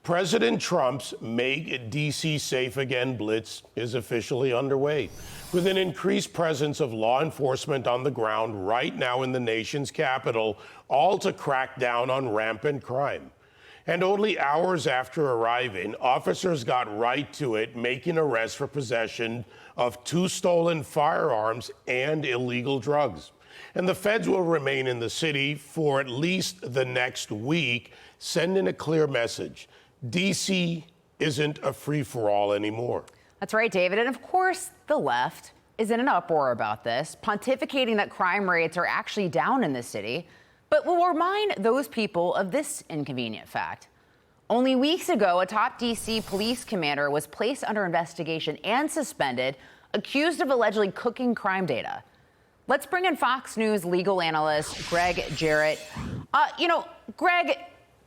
President Trump's Make D.C. Safe Again blitz is officially underway, with an increased presence of law enforcement on the ground right now in the nation's capital, all to crack down on rampant crime. And only hours after arriving, officers got right to it, making arrests for possession of 2 stolen firearms and illegal drugs. And the feds will remain in the city for at least the next week, sending a clear message. D.C. isn't a free-for-all anymore. That's right, David. And of course, the left is in an uproar about this, pontificating that crime rates are actually down in the city. But we'll remind those people of this inconvenient fact. Only weeks ago, a top D.C. police commander was placed under investigation and suspended, accused of allegedly cooking crime data. Let's bring in Fox News legal analyst Gregg Jarrett. Greg,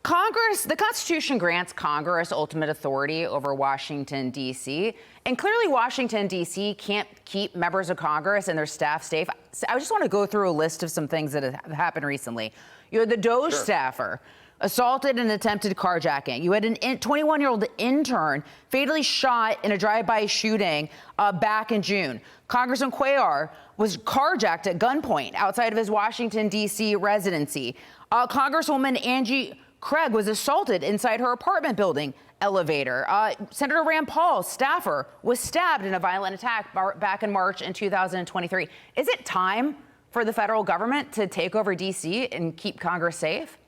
the Constitution grants Congress ultimate authority over Washington, D.C., and clearly Washington, D.C. can't keep members of Congress and their staff safe. I just want to go through a list of some things that have happened recently. You had the DOJ staffer assaulted and attempted carjacking. You had an 21-year-old intern fatally shot in a drive-by shooting back in June. Congressman Cuellar was carjacked at gunpoint outside of his Washington, D.C. residency. Congresswoman Angie Craig was assaulted inside her apartment building elevator. Senator Rand Paul's staffer was stabbed in a violent attack back in March in 2023. Is it time for the federal government to take over D.C. and keep Congress safe?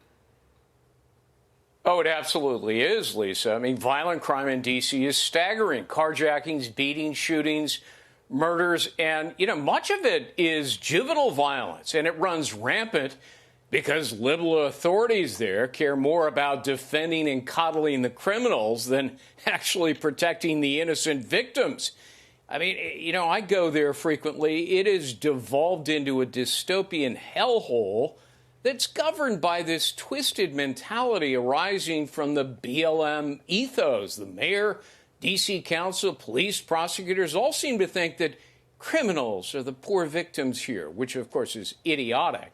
Oh, it absolutely is, Lisa. I mean, violent crime in D.C. is staggering. Carjackings, beatings, shootings, murders, and, much of it is juvenile violence, and it runs rampant because liberal authorities there care more about defending and coddling the criminals than actually protecting the innocent victims. I mean, I go there frequently. It is devolved into a dystopian hellhole that's governed by this twisted mentality arising from the BLM ethos. The mayor, D.C. council, police, prosecutors all seem to think that criminals are the poor victims here, which, of course, is idiotic.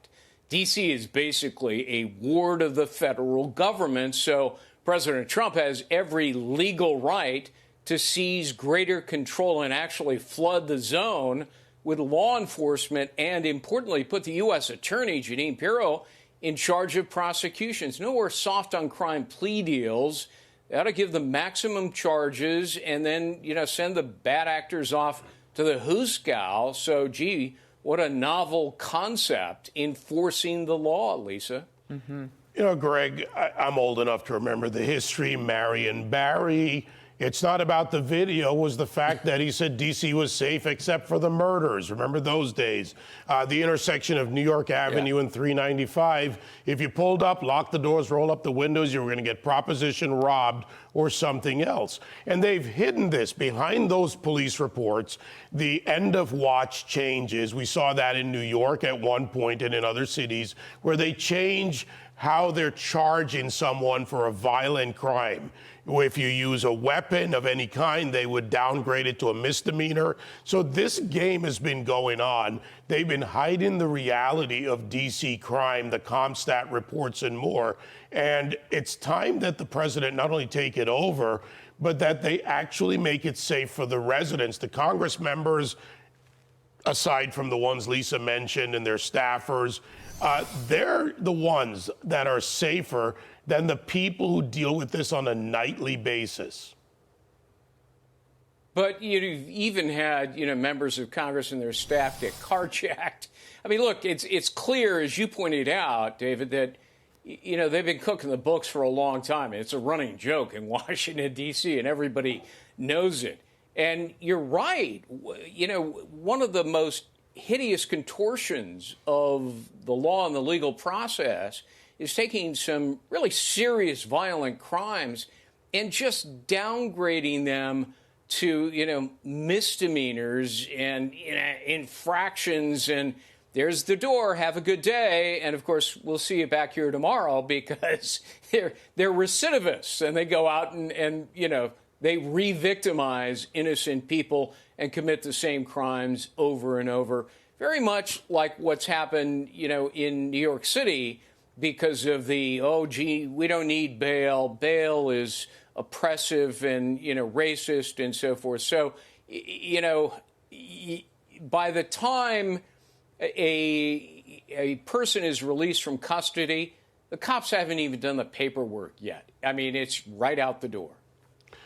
D.C. is basically a ward of the federal government, so President Trump has every legal right to seize greater control and actually flood the zone with law enforcement and, importantly, put the U.S. Attorney, Jeanine Pirro, in charge of prosecutions. No more soft on crime plea deals. They ought to give them maximum charges and then, send the bad actors off to the hoosegow. So, what a novel concept, enforcing the law, Lisa. Mm-hmm. Greg, I'm old enough to remember the history, Marion Barry. It's not about the video, it was the fact that he said D.C. was safe except for the murders. Remember those days? The intersection of New York Avenue and 395. If you pulled up, locked the doors, roll up the windows, you were going to get proposition robbed or something else. And they've hidden this behind those police reports. The end of watch changes. We saw that in New York at one point and in other cities where they change how they're charging someone for a violent crime. If you use a weapon of any kind, they would downgrade it to a misdemeanor. So this game has been going on. They've been hiding the reality of D.C. crime, the CompStat reports and more. And it's time that the president not only take it over, but that they actually make it safe for the residents. The Congress members, aside from the ones Lisa mentioned and their staffers, they're the ones that are safer than the people who deal with this on a nightly basis. But you've even had, members of Congress and their staff get carjacked. I mean, look, it's clear, as you pointed out, David, that, they've been cooking the books for a long time. It's a running joke in Washington, D.C., and everybody knows it. And you're right. One of the most hideous contortions of the law and the legal process is taking some really serious violent crimes and just downgrading them to, misdemeanors and infractions. And there's the door. Have a good day. And, of course, we'll see you back here tomorrow because they're recidivists and they go out and they re-victimize innocent people and commit the same crimes over and over. Very much like what's happened, in New York City because of the, oh, gee, we don't need bail. Bail is oppressive and, racist and so forth. So, by the time a person is released from custody, the cops haven't even done the paperwork yet. I mean, it's right out the door.